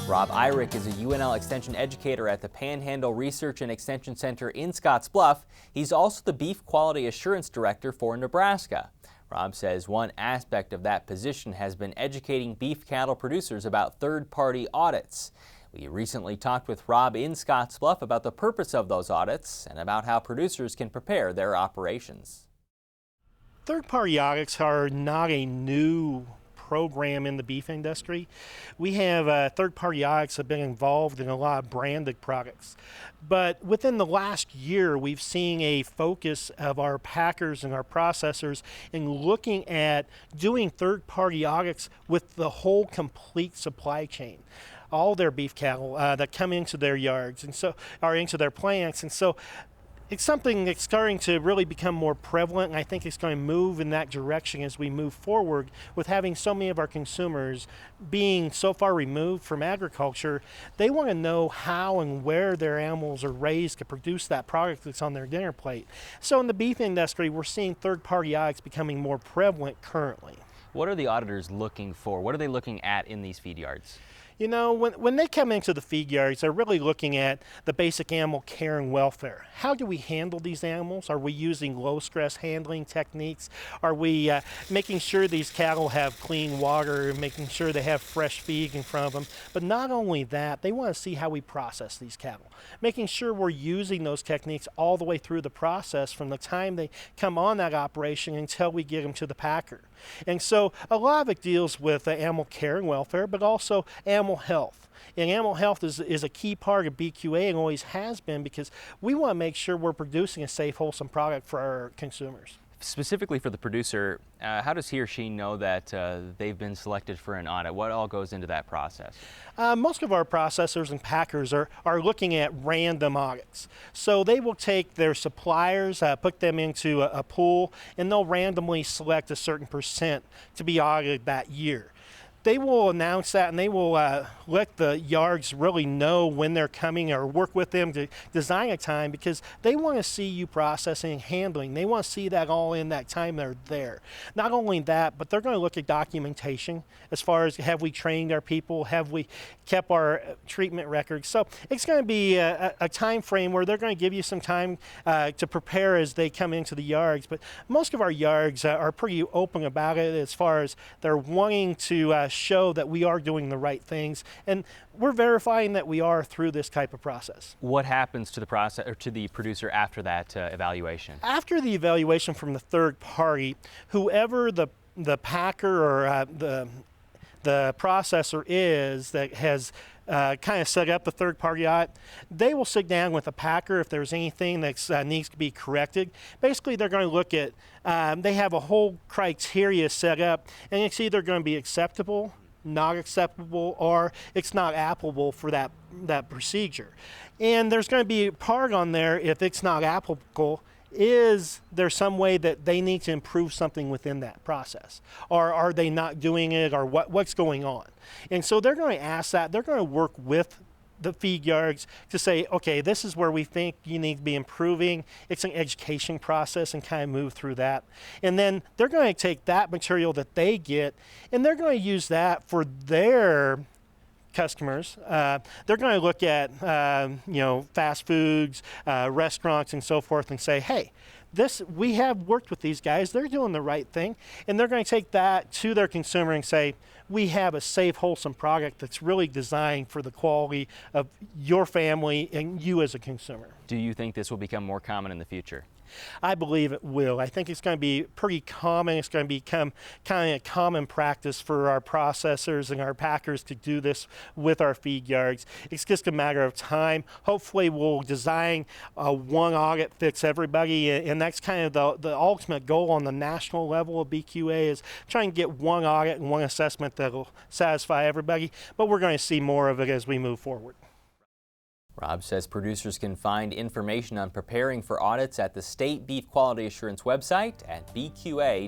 Rob Eirich is a UNL Extension educator at the Panhandle Research and Extension Center in Scottsbluff. He's also the Beef Quality Assurance Director for Nebraska. Rob says one aspect of that position has been educating beef cattle producers about third-party audits. We recently talked with Rob in Scottsbluff about the purpose of those audits and about how producers can prepare their operations. Third-party audits are not a new program in the beef industry. We have third-party audits have been involved in a lot of branded products. But within the last year, we've seen a focus of our packers and our processors in looking at doing third-party audits with the whole complete supply chain. All their beef cattle that come into their yards and so are into their plants, and so it's something that's starting to really become more prevalent, and I think it's going to move in that direction as we move forward with having so many of our consumers being so far removed from agriculture. They want to know how and where their animals are raised to produce that product that's on their dinner plate. So in the beef industry, we're seeing third-party audits becoming more prevalent currently. What are the auditors looking for? What are they looking at in these feed yards? You know, when they come into the feed yards, they're really looking at the basic animal care and welfare. How do we handle these animals? Are we using low-stress handling techniques? Are we making sure these cattle have clean water, making sure they have fresh feed in front of them? But not only that, they want to see how we process these cattle, making sure we're using those techniques all the way through the process from the time they come on that operation until we get them to the packer. And so a lot of it deals with animal care and welfare, but also animal health. And animal health is a key part of BQA and always has been, because we want to make sure we're producing a safe, wholesome product for our consumers. Specifically for the producer, how does he or she know that they've been selected for an audit? What all goes into that process? Most of our processors and packers are looking at random audits. So they will take their suppliers, put them into a pool, and they'll randomly select a certain percent to be audited that year. They will announce that, and they will let the yards really know when they're coming, or work with them to design a time, because they want to see you processing and handling. They want to see that all in that time they're there. Not only that, but they're going to look at documentation as far as, have we trained our people, have we kept our treatment records. So it's going to be a time frame where they're going to give you some time to prepare as they come into the yards. But most of our yards are pretty open about it, as far as they're wanting to show that we are doing the right things, and we're verifying that we are through this type of process. What happens to the process, or to the producer, after that evaluation? After the evaluation from the third party, whoever the packer or the processor is that has kind of set up the third-party audit, they will sit down with the packer if there's anything that needs to be corrected. Basically, they're going to look at, they have a whole criteria set up, and it's either going to be acceptable, not acceptable, or it's not applicable for that procedure. And there's going to be a part on there, if it's not applicable, is there some way that they need to improve something within that process? Or are they not doing it, or what's going on? And so they're going to ask that. They're going to work with the feed yards to say, okay, this is where we think you need to be improving. It's an education process, and kind of move through that. And then they're going to take that material that they get, and they're going to use that for their customers. They're going to look at fast foods, restaurants, and so forth, and say, hey, we have worked with these guys, they're doing the right thing, and they're going to take that to their consumer and say, we have a safe, wholesome product that's really designed for the quality of your family and you as a consumer. Do you think this will become more common in the future? I believe it will. I think it's going to be pretty common. It's going to become kind of a common practice for our processors and our packers to do this with our feed yards. It's just a matter of time. Hopefully we'll design one audit fits everybody, and that's kind of the ultimate goal on the national level of BQA, is trying to get one audit and one assessment that will satisfy everybody, but we're going to see more of it as we move forward. Rob says producers can find information on preparing for audits at the State Beef Quality Assurance website at bqa.unl.edu.